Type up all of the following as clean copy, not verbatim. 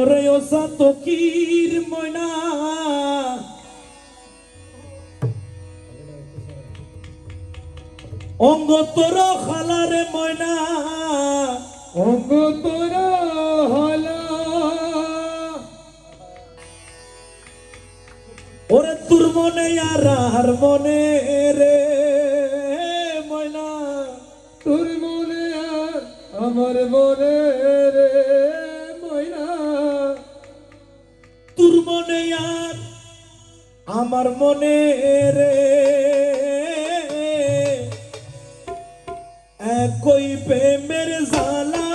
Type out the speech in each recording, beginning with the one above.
রে ও সাতকির ময়না অঙ্গ তোর খালারে ময়না অঙ্গ তোর হলা ওরে তোর মনে আর মনে রে ময়না তোর মনে আর আমার মনে রে ময়না তোর মনে আর আমার মনে রে একই প্রেমের জালা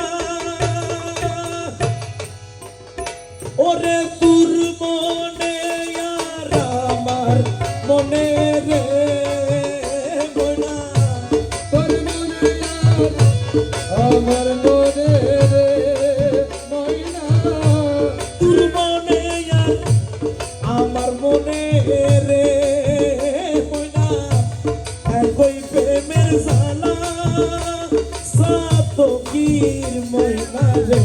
ওরে তোর মনে আর আমার মনে রে ময়না তোর মনে আর আমার মনে রে ময়না তোর মনে আর আমার মনে রে ময়না একই প্রেমের জালা সাতকির ময়না রে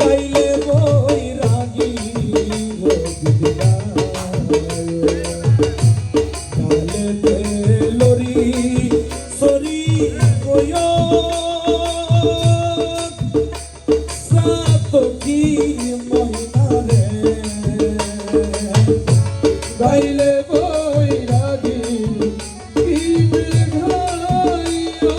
গাইলে বৈরাগী রোগিলা গালেতে লরি সরি গয় সাতকির ময়না রে গাইলে বৈরাগী গীত গাইও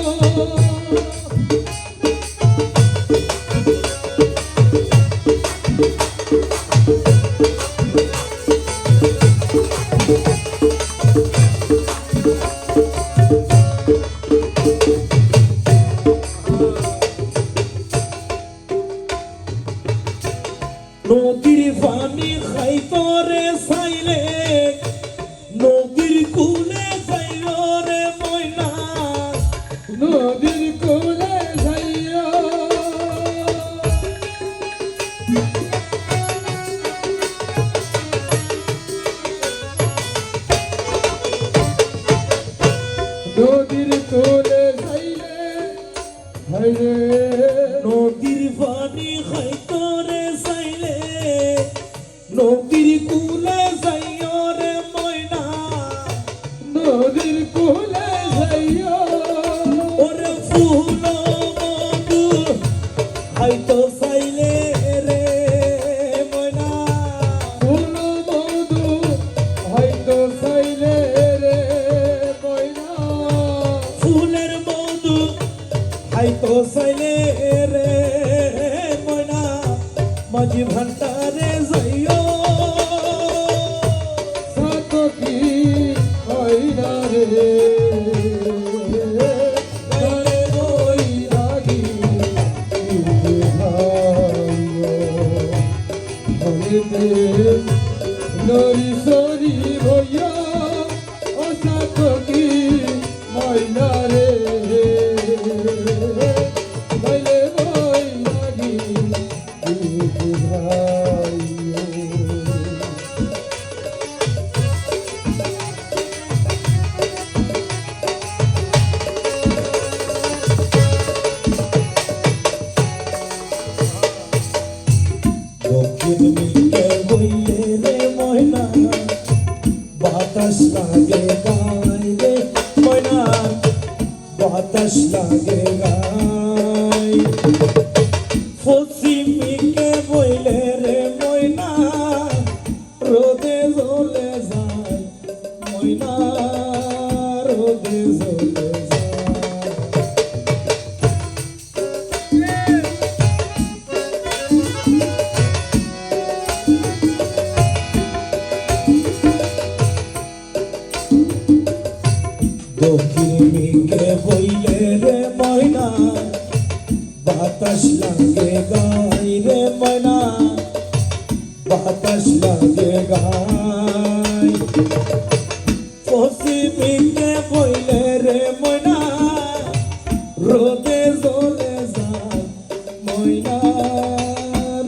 নদীর পানি খাইতো রে চাইলে নদীর কুলে যাইল রে ময়না নদীর কোলে যাইও নদীর কোলে যাইলে হাইরে নদীর পানি খাইতো রে চাইলে নদীর কুলে যাইল রে ময়না নদীর কোলে যাইও ওরে ফুল বন্ধু খাইতো চাইলে রে ময়না ফুল মধু হয়তো চাইলে রে ময়না ফুলের মধু খাইতো চাইলে রে ময়না মাঝি ভান্ডারে যাইও সাতকি হইনা রে গালে বৈরাগী হইতে লরি সরি ভইয়া ও সাতকি হইনা রে গালে বৈরাগী দক্ষিণ মিকে বইলে রে ময়না বাতাস লাগে গায় রে ময়না বাতাস লাগে গায় পশ্চিম মিকে বইলে রে ময়না রোদে জ্বলে যায় ময়না রোদে জ্বলে যায় দক্ষিণ মিকে বইলে রে ময়না বাতাস লাগে গাই রে ময়না বাতাস লাগে গাই পশ্চিম মিকে বইলে রে ময়না রোদে জ্বলে যায় ময়না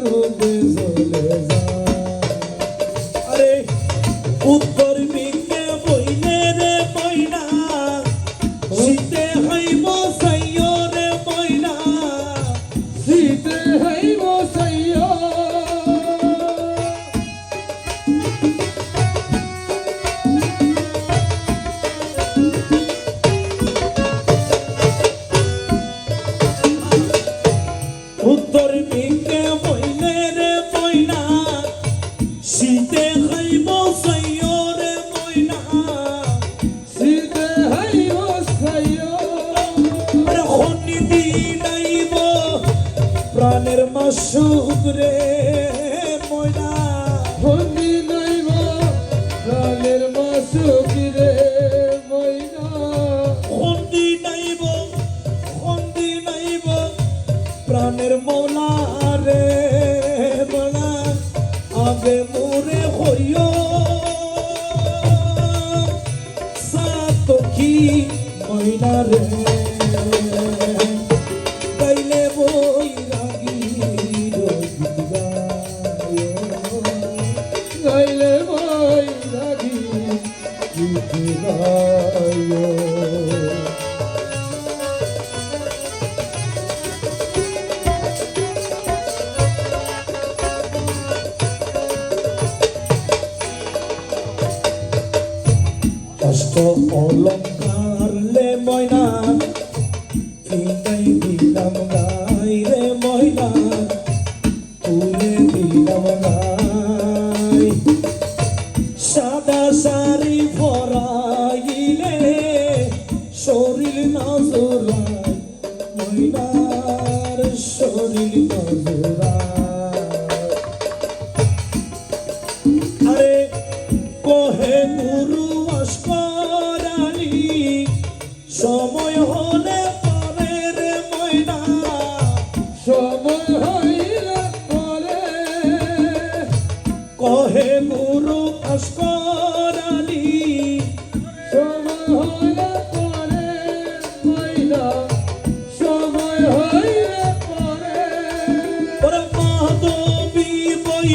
রোদে জ্বলে যায় আরে উত্তর মিকে বইলে রে ময়না শীতে হইব সাইয় রে ময়না শীতে হই উত্তর দিকে বইলে রে ময়না শীতে খাইব সাইয়রে ময়না শীতে হাইব সাইও আরে খনি দিনাইব প্রাণের মাসুক রে ময়না হন্দি নাইব প্রাণের মাসুকি রে ময়না খন্দি নাইব প্রাণের মৌলা রে বলা আগে মোরে হইও সাতকি ময়না রে গাইলে বই রাগি গাইলে বই রাগি গীত গায়ো কষ্ট অলঙ্কার লে ময়না কিনাই দিলাম গাই রে ময়না তুলে দিলাম গাই সাদা শাড়ি পরাইলে শরীর নজরায় ময়নার শরীর নজরায় আরে কহে গুরু অস্করালি সময় হলে পরে রে ময়না সময় হইলে পরে কহে গুরু অস্করালি সময় হইলে পরে ময়না সময় হইলে পরে ওরে মাধবী বই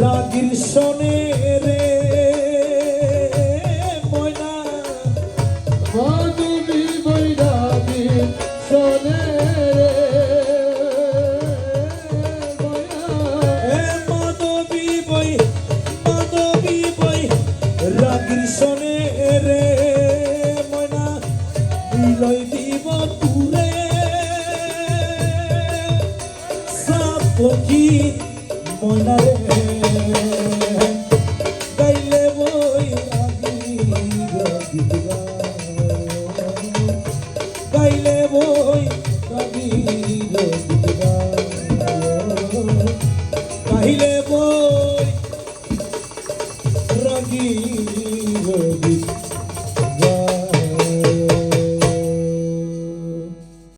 রাগির শোনে রে ময়না মাধবী বৈরাগী শোনে রে ময়না এ মাধবী বই রাগির শোনে রে ময়না বিলয় দিব তুরে সাপকি ময়না রে গাইলে বই রাগি গাইলে বই রাগি গাইলে বই রাগি